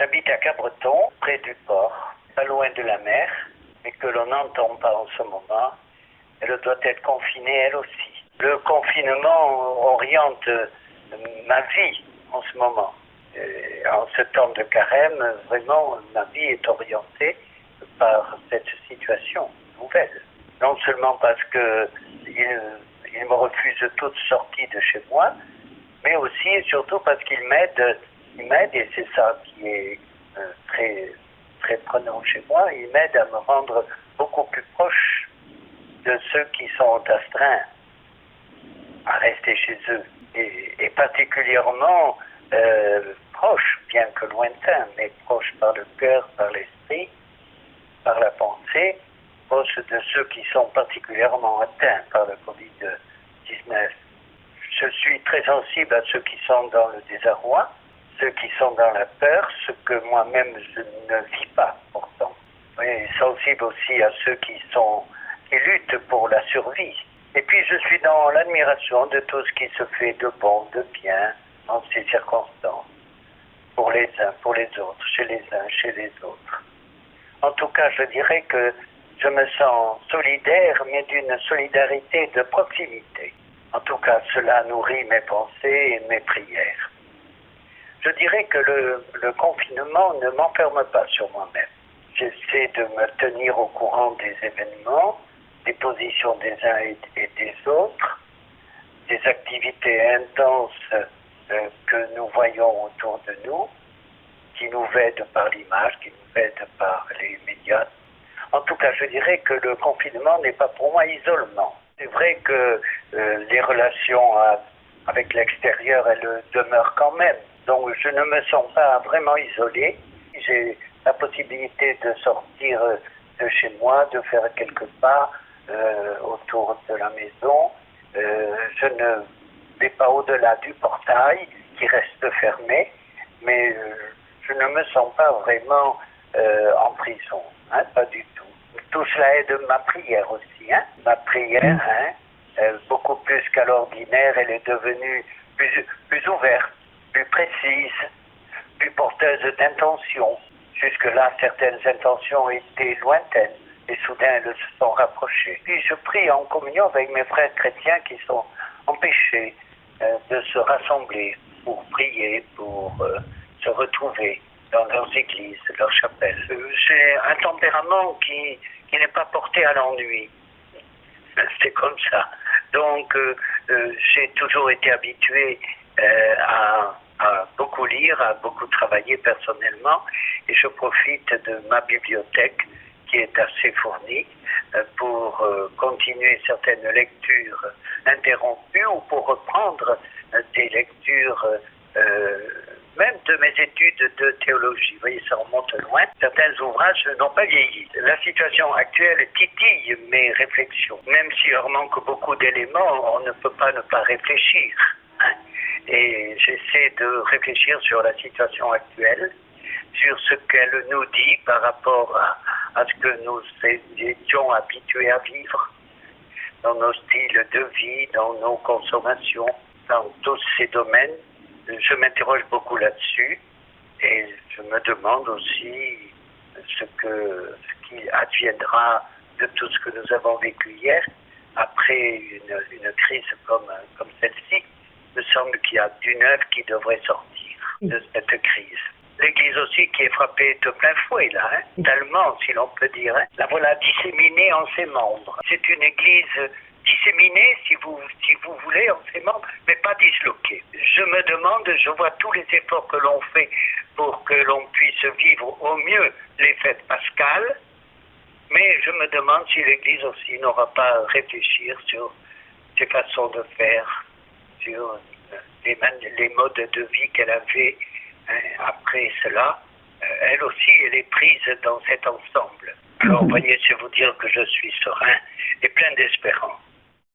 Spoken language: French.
J'habite à Cabreton, près du port, pas loin de la mer, mais que l'on n'entend pas en ce moment. Elle doit être confinée elle aussi. Le confinement oriente ma vie en ce moment. En ce temps de carême, vraiment, ma vie est orientée par cette situation nouvelle. Non seulement parce qu'il me refuse toute sortie de chez moi, mais aussi et surtout parce qu'il m'aide, et c'est ça qui est très, très prenant chez moi, il m'aide à me rendre beaucoup plus proche de ceux qui sont astreints à rester chez eux, et particulièrement proche, bien que lointain, mais proche par le cœur, par l'esprit, par la pensée, proche de ceux qui sont particulièrement atteints par le Covid-19. Je suis très sensible à ceux qui sont dans le désarroi, ceux qui sont dans la peur, ce que moi-même je ne vis pas pourtant. Et sensible aussi à ceux qui luttent pour la survie. Et puis je suis dans l'admiration de tout ce qui se fait de bon, de bien, dans ces circonstances, pour les uns, pour les autres, chez les uns, chez les autres. En tout cas, je dirais que je me sens solidaire, mais d'une solidarité de proximité. En tout cas, cela nourrit mes pensées et mes prières. Je dirais que le confinement ne m'enferme pas sur moi-même. J'essaie de me tenir au courant des événements, des positions des uns et des autres, des activités intenses que nous voyons autour de nous, qui nous aident par l'image, qui nous aident par les médias. En tout cas, je dirais que le confinement n'est pas pour moi isolement. C'est vrai que les relations avec l'extérieur, elles demeurent quand même. Donc je ne me sens pas vraiment isolé. J'ai la possibilité de sortir de chez moi, de faire quelques pas autour de la maison. Je ne vais pas au-delà du portail qui reste fermé, mais je ne me sens pas vraiment en prison, pas du tout. Tout cela aide ma prière aussi. Ma prière, beaucoup plus qu'à l'ordinaire, elle est devenue plus ouverte, plus précise, plus porteuse d'intentions. Jusque-là, certaines intentions étaient lointaines et soudain elles se sont rapprochées. Puis je prie en communion avec mes frères chrétiens qui sont empêchés de se rassembler pour prier, pour se retrouver dans leurs églises, leurs chapelles. J'ai un tempérament qui n'est pas porté à l'ennui. C'est comme ça. Donc, j'ai toujours été habitué à beaucoup lire, à beaucoup travailler personnellement, et je profite de ma bibliothèque qui est assez fournie pour continuer certaines lectures interrompues ou pour reprendre des lectures même de mes études de théologie. Vous voyez, ça remonte loin. Certains ouvrages n'ont pas vieilli. La situation actuelle titille mes réflexions. Même s'il leur manque beaucoup d'éléments, on ne peut pas ne pas réfléchir. Et j'essaie de réfléchir sur la situation actuelle, sur ce qu'elle nous dit par rapport à ce que nous étions habitués à vivre dans nos styles de vie, dans nos consommations, dans tous ces domaines. Je m'interroge beaucoup là-dessus et je me demande aussi ce qui adviendra de tout ce que nous avons vécu hier après une crise comme celle-ci. Il me semble qu'il y a d'une œuvre qui devrait sortir de cette crise. L'Église aussi qui est frappée de plein fouet là, tellement si l'on peut dire. La voilà disséminée en ses membres. C'est une Église disséminée, si vous voulez, en ses membres, mais pas disloquée. Je me demande, je vois tous les efforts que l'on fait pour que l'on puisse vivre au mieux les fêtes pascales, mais je me demande si l'Église aussi n'aura pas à réfléchir sur ses façons de faire, sur les modes de vie qu'elle avait après cela. Elle aussi, elle est prise dans cet ensemble. Alors, voyez, c'est vous dire que je suis serein et plein d'espérance.